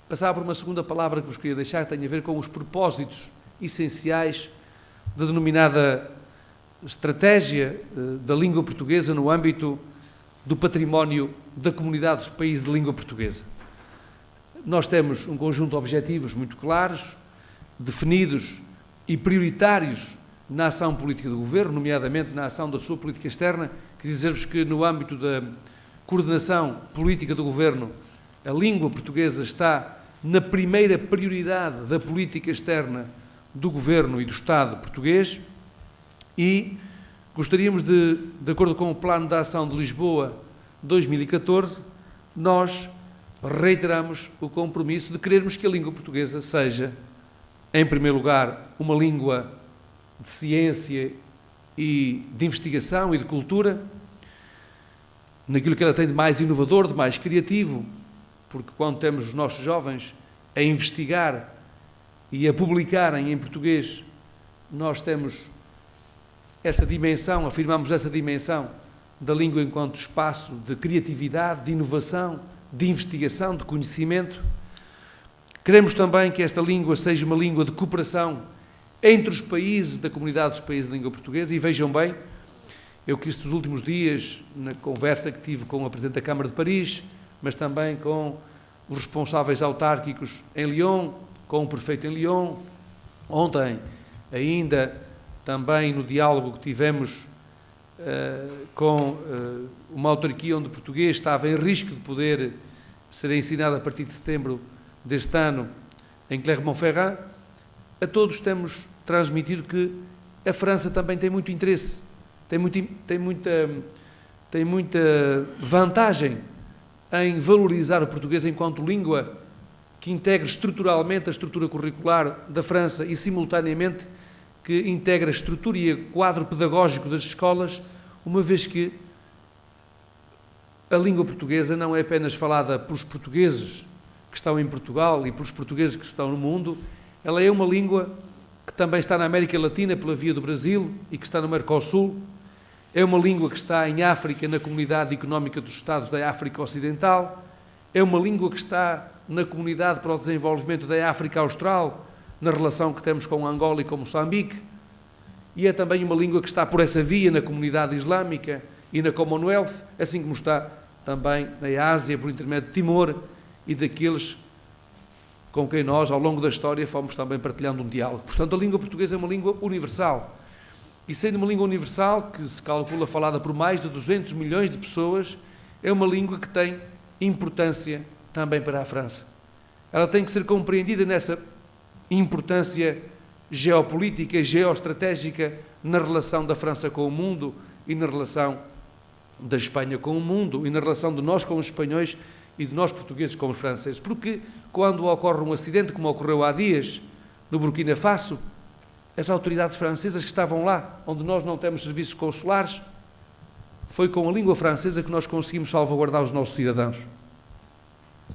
passava por uma segunda palavra que vos queria deixar, que tem a ver com os propósitos essenciais da denominada estratégia da língua portuguesa no âmbito do património da comunidade dos países de língua portuguesa. nós temos um conjunto de objetivos muito claros, definidos e prioritários na ação política do Governo, nomeadamente na ação da sua política externa. Queria dizer-vos que no âmbito da coordenação política do Governo, a língua portuguesa está na primeira prioridade da política externa do Governo e do Estado português, e gostaríamos de acordo com o Plano de Ação de Lisboa 2014, nós reiteramos o compromisso de querermos que a língua portuguesa seja, em primeiro lugar, uma língua de ciência e de investigação e de cultura, naquilo que ela tem de mais inovador, de mais criativo, porque quando temos os nossos jovens a investigar e a publicarem em português, nós temos essa dimensão, afirmamos essa dimensão da língua enquanto espaço de criatividade, de inovação, de investigação, de conhecimento. Queremos também que esta língua seja uma língua de cooperação entre os países da comunidade dos países de língua portuguesa, e vejam bem, eu que estes últimos dias, na conversa que tive com o Presidente da Câmara de Paris, mas também com os responsáveis autárquicos em Lyon, com o Prefeito em Lyon, ontem ainda também no diálogo que tivemos com uma autarquia onde o português estava em risco de poder ser ensinado a partir de setembro deste ano em Clermont-Ferrand, a todos temos transmitido que a França também tem muito interesse, tem muita vantagem em valorizar o português enquanto língua que integre estruturalmente a estrutura curricular da França e, simultaneamente, que integra a estrutura e o quadro pedagógico das escolas, uma vez que a língua portuguesa não é apenas falada pelos portugueses que estão em Portugal e pelos portugueses que estão no mundo, ela é uma língua que também está na América Latina pela via do Brasil e que está no Mercosul, é uma língua que está em África, na Comunidade Económica dos Estados da África Ocidental, é uma língua que está na Comunidade para o Desenvolvimento da África Austral, na relação que temos com Angola e com Moçambique, e é também uma língua que está por essa via na Comunidade Islâmica e na Commonwealth, assim como está também na Ásia, por intermédio de Timor e daqueles com quem nós, ao longo da história, fomos também partilhando um diálogo. Portanto, a língua portuguesa é uma língua universal. E sendo uma língua universal, que se calcula falada por mais de 200 milhões de pessoas, é uma língua que tem importância também para a França. Ela tem que ser compreendida nessa importância geopolítica, geoestratégica, na relação da França com o mundo e na relação da Espanha com o mundo e na relação de nós com os espanhóis e de nós portugueses com os franceses. Porque quando ocorre um acidente, como ocorreu há dias no Burkina Faso, as autoridades francesas que estavam lá, onde nós não temos serviços consulares, foi com a língua francesa que nós conseguimos salvaguardar os nossos cidadãos.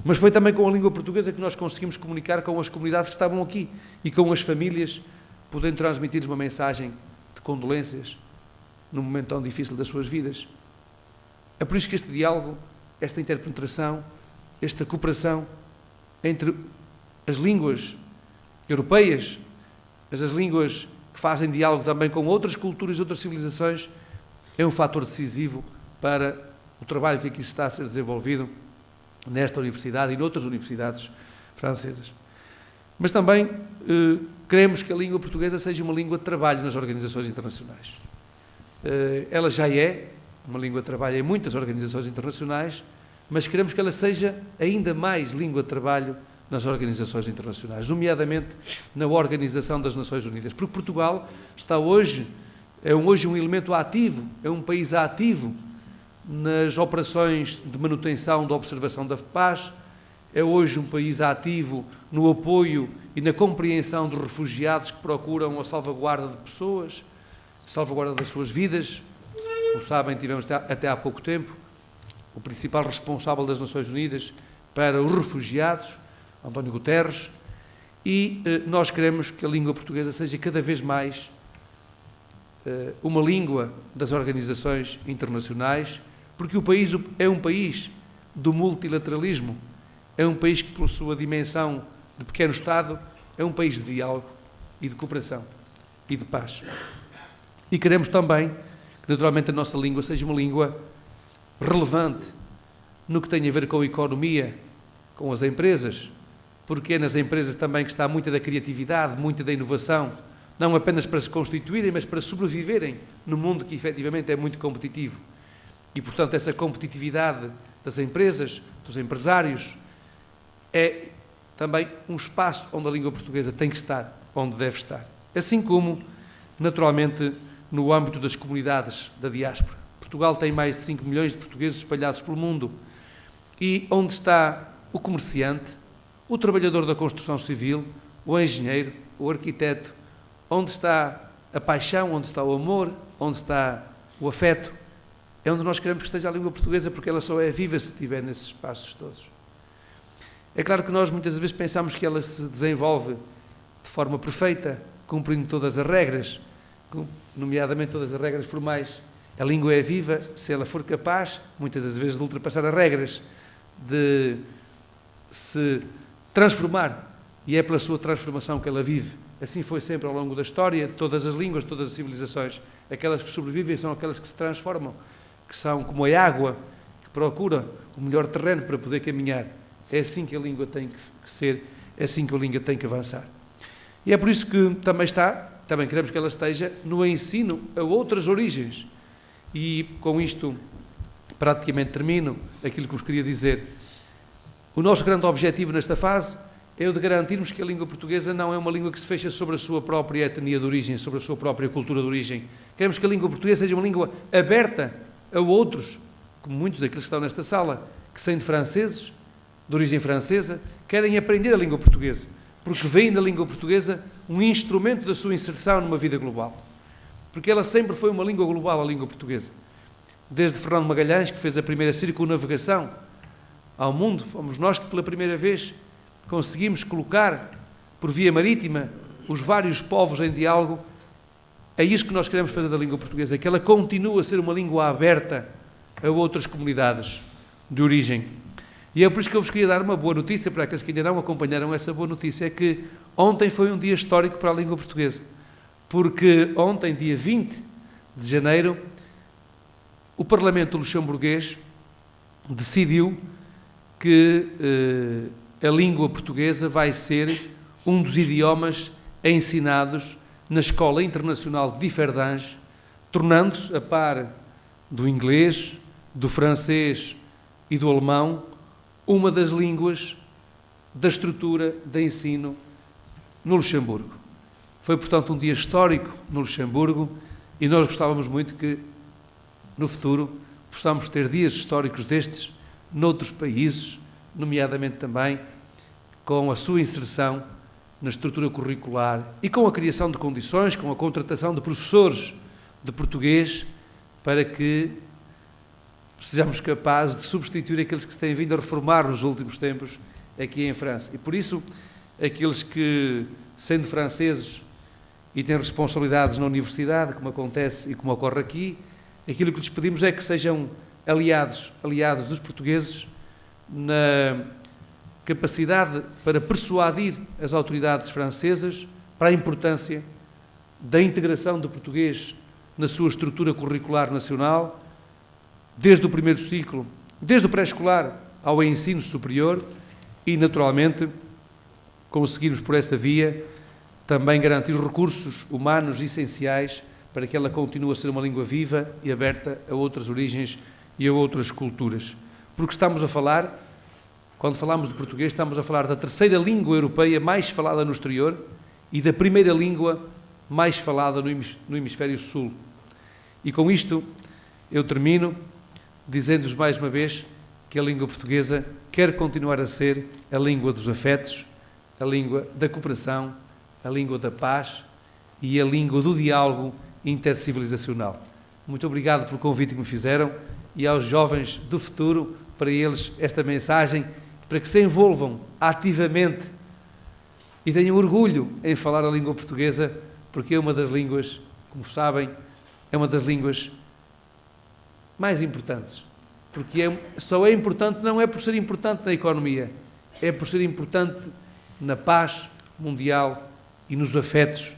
Mas foi também com a língua portuguesa que nós conseguimos comunicar com as comunidades que estavam aqui e com as famílias, podendo transmitir-lhes uma mensagem de condolências num momento tão difícil das suas vidas. É por isso que este diálogo, esta interpenetração, esta cooperação entre as línguas europeias, mas as línguas que fazem diálogo também com outras culturas e outras civilizações, é um fator decisivo para o trabalho que aqui está a ser desenvolvido nesta universidade e noutras universidades francesas. Mas também queremos que a língua portuguesa seja uma língua de trabalho nas organizações internacionais. Ela já é uma língua de trabalho em muitas organizações internacionais, mas queremos que ela seja ainda mais língua de trabalho nas organizações internacionais, nomeadamente na Organização das Nações Unidas, porque Portugal está hoje, hoje um elemento ativo, é um país ativo nas operações de manutenção da observação da paz, é hoje um país ativo no apoio e na compreensão dos refugiados que procuram a salvaguarda de pessoas, salvaguarda das suas vidas. Como sabem, tivemos até há pouco tempo o principal responsável das Nações Unidas para os refugiados, António Guterres, e nós queremos que a língua portuguesa seja cada vez mais uma língua das organizações internacionais, porque o país é um país do multilateralismo, é um país que, pela sua dimensão de pequeno Estado, é um país de diálogo e de cooperação e de paz. E queremos também que, naturalmente, a nossa língua seja uma língua relevante no que tem a ver com a economia com as empresas, porque é nas empresas também que está muita da criatividade, muita da inovação, não apenas para se constituírem, mas para sobreviverem no mundo que efetivamente é muito competitivo. E, portanto, essa competitividade das empresas, dos empresários, é também um espaço onde a língua portuguesa tem que estar, onde deve estar. Assim como, naturalmente, no âmbito das comunidades da diáspora. Portugal tem mais de 5 milhões de portugueses espalhados pelo mundo. E onde está o comerciante, o trabalhador da construção civil, o engenheiro, o arquiteto, onde está a paixão, onde está o amor, onde está o afeto, é onde nós queremos que esteja a língua portuguesa, porque ela só é viva se estiver nesses espaços todos. É claro que nós muitas vezes pensamos que ela se desenvolve de forma perfeita, cumprindo todas as regras, nomeadamente todas as regras formais. A língua é viva se ela for capaz, muitas das vezes, de ultrapassar as regras, de se transformar, e é pela sua transformação que ela vive. Assim foi sempre ao longo da história, de todas as línguas, todas as civilizações. Aquelas que sobrevivem são aquelas que se transformam, que são como a água, que procura o melhor terreno para poder caminhar. É assim que a língua tem que ser, é assim que a língua tem que avançar. E é por isso que também queremos que ela esteja no ensino a outras origens. E com isto praticamente termino aquilo que vos queria dizer. O nosso grande objetivo nesta fase é o de garantirmos que a língua portuguesa não é uma língua que se fecha sobre a sua própria etnia de origem, sobre a sua própria cultura de origem. Queremos que a língua portuguesa seja uma língua aberta a outros, como muitos daqueles que estão nesta sala, que sendo franceses, de origem francesa, querem aprender a língua portuguesa, porque veem na língua portuguesa um instrumento da sua inserção numa vida global. Porque ela sempre foi uma língua global, a língua portuguesa. Desde Fernando Magalhães, que fez a primeira circunnavegação ao mundo, fomos nós que pela primeira vez conseguimos colocar por via marítima os vários povos em diálogo. É isso que nós queremos fazer da língua portuguesa, que ela continue a ser uma língua aberta a outras comunidades de origem. E é por isso que eu vos queria dar uma boa notícia, para aqueles que ainda não acompanharam essa boa notícia, é que ontem foi um dia histórico para a língua portuguesa, porque ontem, dia 20 de janeiro, o Parlamento luxemburguês decidiu que a língua portuguesa vai ser um dos idiomas ensinados na Escola Internacional de Differdange, tornando-se, a par do inglês, do francês e do alemão, uma das línguas da estrutura de ensino no Luxemburgo. Foi, portanto, um dia histórico no Luxemburgo e nós gostávamos muito que, no futuro, possamos ter dias históricos destes noutros países, nomeadamente também com a sua inserção na estrutura curricular e com a criação de condições, com a contratação de professores de português, para que sejamos capazes de substituir aqueles que se têm vindo a reformar nos últimos tempos aqui em França. E por isso, aqueles que, sendo franceses e têm responsabilidades na universidade, como acontece e como ocorre aqui, aquilo que lhes pedimos é que sejam aliados dos portugueses na capacidade para persuadir as autoridades francesas para a importância da integração do português na sua estrutura curricular nacional, desde o primeiro ciclo, desde o pré-escolar ao ensino superior e, naturalmente, conseguirmos por esta via também garantir os recursos humanos essenciais para que ela continue a ser uma língua viva e aberta a outras origens e a outras culturas. Porque estamos a falar, quando falamos de português, estamos a falar da terceira língua europeia mais falada no exterior e da primeira língua mais falada no hemisfério sul. E com isto eu termino dizendo-vos mais uma vez que a língua portuguesa quer continuar a ser a língua dos afetos, a língua da cooperação, a língua da paz e a língua do diálogo intercivilizacional. Muito obrigado pelo convite que me fizeram e aos jovens do futuro, para eles esta mensagem, para que se envolvam ativamente e tenham orgulho em falar a língua portuguesa, porque é uma das línguas, como sabem, é uma das línguas mais importantes. Porque só é importante, não é por ser importante na economia, é por ser importante na paz mundial e nos afetos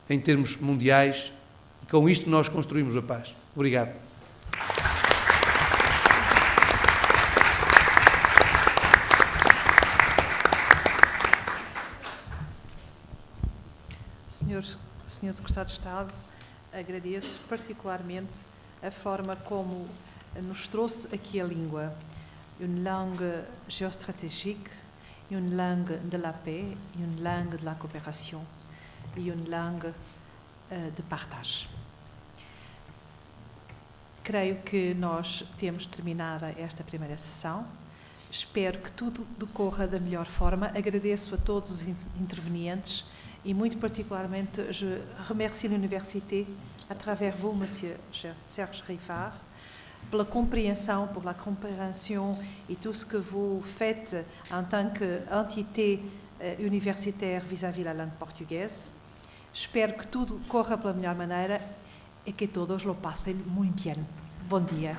em termos mundiais. E com isto nós construímos a paz. Obrigado. Sr. Secretário de Estado, agradeço particularmente a forma como nos trouxe aqui a língua. Une langue géostratégique, une langue de la paix, une langue de la coopération e une langue de partage. Creio que nós temos terminada esta primeira sessão. Espero que tudo decorra da melhor forma. Agradeço a todos os intervenientes e, muito particularmente, je remercie l'Université, à travers vous, Monsieur Serge Riffard, pela compreensão, por la compréhension et tout ce que vous faites en tant qu'entité universitaire vis-à-vis la langue portuguesa. Espero que tudo corra pela melhor maneira e que todos lo pasen muy bien. Bom dia.